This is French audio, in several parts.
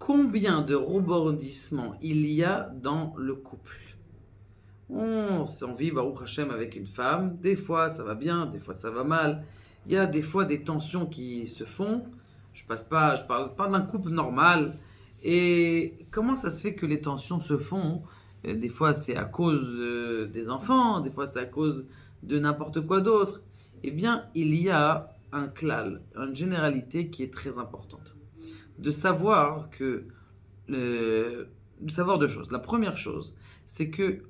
Combien de rebondissements il y a dans le couple? On vit Baruch Hashem avec une femme, des fois ça va bien, des fois ça va mal. Il y a des fois des tensions qui se font. Je parle pas d'un couple normal. Et comment ça se fait que les tensions se font? Des fois c'est à cause des enfants, des fois c'est à cause de n'importe quoi d'autre. Eh bien, il y a un klal, une généralité qui est très importante. De savoir que de savoir deux choses. La première chose, c'est que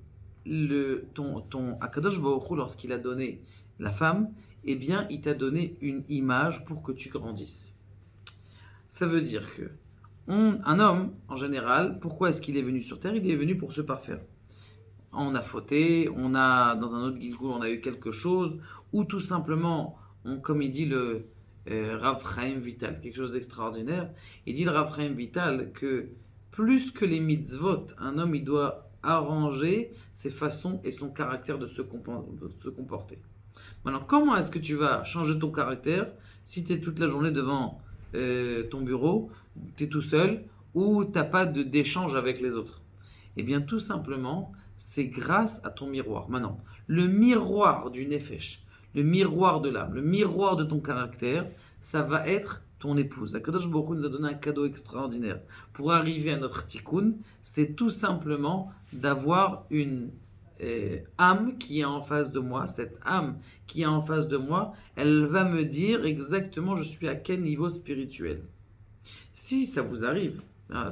ton Akadosh Baruch Hu, lorsqu'il a donné la femme, eh bien, il t'a donné une image pour que tu grandisses. Ça veut dire que un homme, en général, pourquoi est-ce qu'il est venu sur Terre? Il est venu pour se parfaire. On a fauté, dans un autre Gilgul, on a eu quelque chose, ou tout simplement, comme il dit le Rav Chaim Vital, quelque chose d'extraordinaire. Il dit le Rav Chaim Vital que plus que les mitzvot, un homme il doit arranger ses façons et son caractère de se comporter. Maintenant, comment est-ce que tu vas changer ton caractère si tu es toute la journée devant ton bureau, tu es tout seul, ou tu n'as pas d'échange avec les autres? Eh bien, tout simplement, c'est grâce à ton miroir. Maintenant, le miroir du nefesh, le miroir de l'âme, le miroir de ton caractère, ça va être ton épouse. Akadosh Baruch Hu nous a donné un cadeau extraordinaire. Pour arriver à notre tikkun, c'est tout simplement d'avoir une âme qui est en face de moi. Cette âme qui est en face de moi, elle va me dire exactement je suis à quel niveau spirituel. Si ça vous arrive,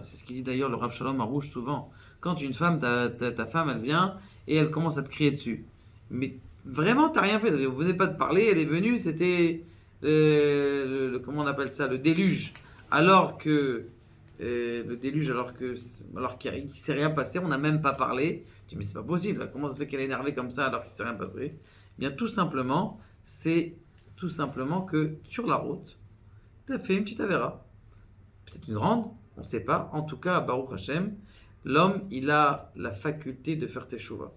c'est ce qu'il dit d'ailleurs le Rav Shalom Arouche souvent, quand une femme, ta femme, elle vient et elle commence à te crier dessus. Mais vraiment, t'as rien fait. Vous venez pas de parler, elle est venue, c'était comment on appelle ça, le déluge. Alors que alors qu'il ne s'est rien passé, on n'a même pas parlé. Tu dis mais c'est pas possible. Comment ça se fait qu'elle est énervée comme ça alors qu'il ne s'est rien passé? Eh bien tout simplement, c'est tout simplement que sur la route, tu as fait une petite avéra. Peut-être une grande, on ne sait pas. En tout cas, Baruch Hashem, l'homme, il a la faculté de faire teshuva.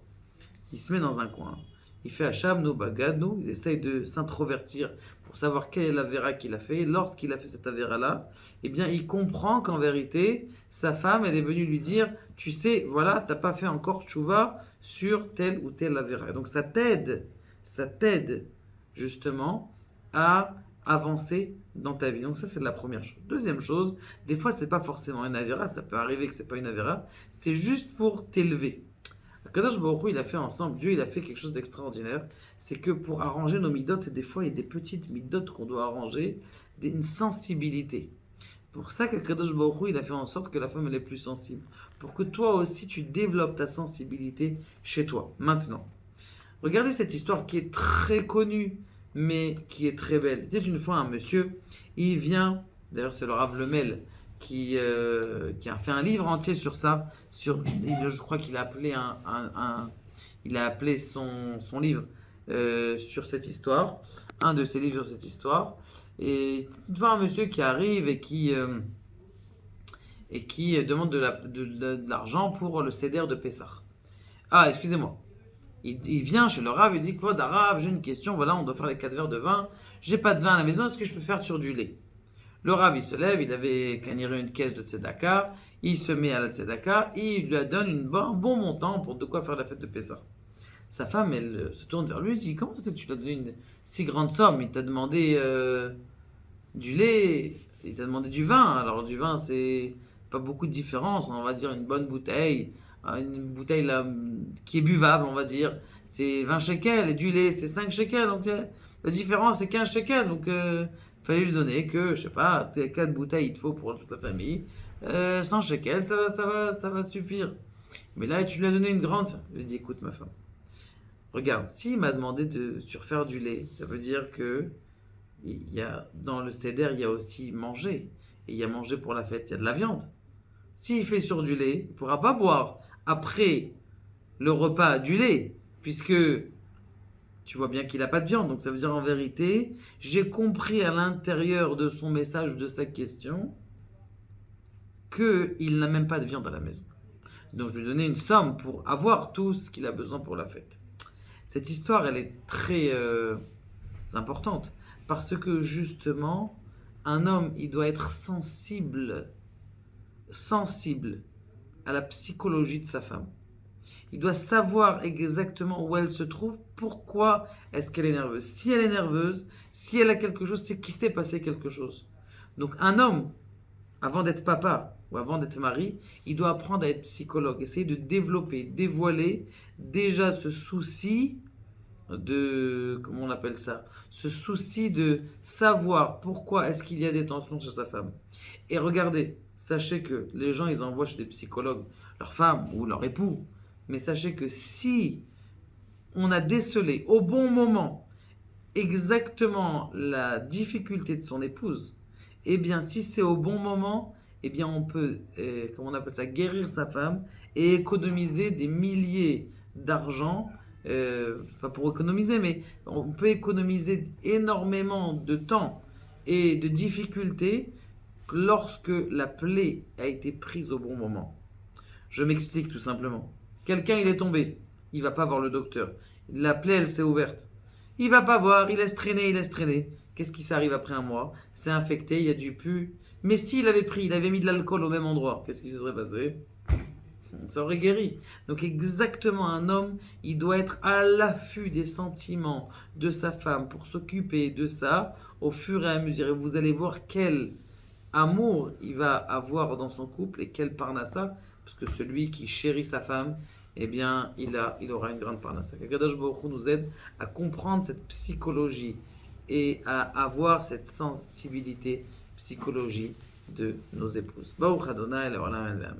Il se met dans un coin. Il fait Hacham no bagadno, il essaye de s'introvertir pour savoir quelle est l'avéra qu'il a fait. Et lorsqu'il a fait cette avéra-là, eh bien, il comprend qu'en vérité, sa femme, elle est venue lui dire, tu sais, voilà, t'as pas fait encore teshuva sur telle ou telle avéra. Et donc, ça t'aide justement à avancer dans ta vie. Donc ça, c'est la première chose. Deuxième chose, des fois, c'est pas forcément une avéra, ça peut arriver que c'est pas une avéra, c'est juste pour t'élever. Akadosh Baruch Hu, il a fait ensemble, Dieu, il a fait quelque chose d'extraordinaire, c'est que pour arranger nos midotes, des fois, il y a des petites midotes qu'on doit arranger, une sensibilité. Pour ça qu'Akadosh Baruch Hu, il a fait en sorte que la femme, elle est plus sensible. Pour que toi aussi, tu développes ta sensibilité chez toi. Maintenant, regardez cette histoire qui est très connue, mais qui est très belle. Il y a une fois un monsieur, il vient, d'ailleurs c'est le Rav Lemel qui a fait un livre entier sur ça, je crois qu'il a appelé il a appelé son livre sur cette histoire, un de ses livres sur cette histoire, et une fois un monsieur qui arrive et qui demande de l'argent pour le seder de Pessah. Ah, excusez-moi. Il vient chez le Rav, il dit quoi, Rav, j'ai une question, voilà, on doit faire les 4 verres de vin, j'ai pas de vin à la maison, est-ce que je peux faire sur du lait? Le Rav, il se lève, il avait caniré une caisse de tzedaka, il se met à la tzedaka, et il lui donne un bon montant pour de quoi faire la fête de Pessah. Sa femme, elle se tourne vers lui et dit, comment ça c'est que tu lui as donné une si grande somme? Il t'a demandé du lait, il t'a demandé du vin, alors du vin c'est pas beaucoup de différence, on va dire une bonne bouteille, une bouteille là, qui est buvable, on va dire, c'est 20 shekels, et du lait c'est 5 shekels, donc la différence c'est 15 shekels, donc fallait lui donner que, je sais pas, 4 bouteilles il te faut pour toute la famille, 100 shekels, ça va suffire. Mais là tu lui as donné une grande, je lui ai dit écoute ma femme, regarde, s'il m'a demandé de surfaire du lait, ça veut dire que dans le seder il y a aussi manger, et il y a manger pour la fête, il y a de la viande. S'il fait sur du lait, il ne pourra pas boire après le repas du lait, puisque tu vois bien qu'il n'a pas de viande. Donc ça veut dire en vérité, j'ai compris à l'intérieur de son message, de sa question, qu'il n'a même pas de viande à la maison. Donc je lui ai donné une somme pour avoir tout ce qu'il a besoin pour la fête. Cette histoire, elle est très importante, parce que justement, un homme, il doit être sensible sensible à la psychologie de sa femme. Il doit savoir exactement où elle se trouve, pourquoi est-ce qu'elle est nerveuse. Si elle est nerveuse, si elle a quelque chose, c'est qu'il s'est passé quelque chose. Donc un homme, avant d'être papa ou avant d'être mari, il doit apprendre à être psychologue, essayer de développer, dévoiler déjà ce souci de, comment on appelle ça, ce souci de savoir pourquoi est-ce qu'il y a des tensions chez sa femme. Et regardez, sachez que les gens, ils envoient chez des psychologues leur femme ou leur époux, mais sachez que si on a décelé au bon moment exactement la difficulté de son épouse, eh bien, si c'est au bon moment, eh bien, on peut, comment on appelle ça, guérir sa femme et économiser des milliers d'argent. Pas pour économiser, mais on peut économiser énormément de temps et de difficultés lorsque la plaie a été prise au bon moment. Je m'explique tout simplement. Quelqu'un, il est tombé. Il va pas voir le docteur. La plaie, elle s'est ouverte. Il va pas voir, il laisse traîner, il laisse traîner. Qu'est-ce qui s'arrive après un mois? C'est infecté, il y a du pu. Mais s'il avait pris, il avait mis de l'alcool au même endroit, qu'est-ce qui se serait passé? Ça aurait guéri. Donc exactement, un homme, il doit être à l'affût des sentiments de sa femme pour s'occuper de ça au fur et à mesure. Et vous allez voir quel amour il va avoir dans son couple et quel parnassa, parce que celui qui chérit sa femme, eh bien, il aura une grande parnassa. Qu'Akadosh Baruch Hu nous aide à comprendre cette psychologie et à avoir cette sensibilité psychologie de nos épouses. Baruch Adonai, Le'olam Amen.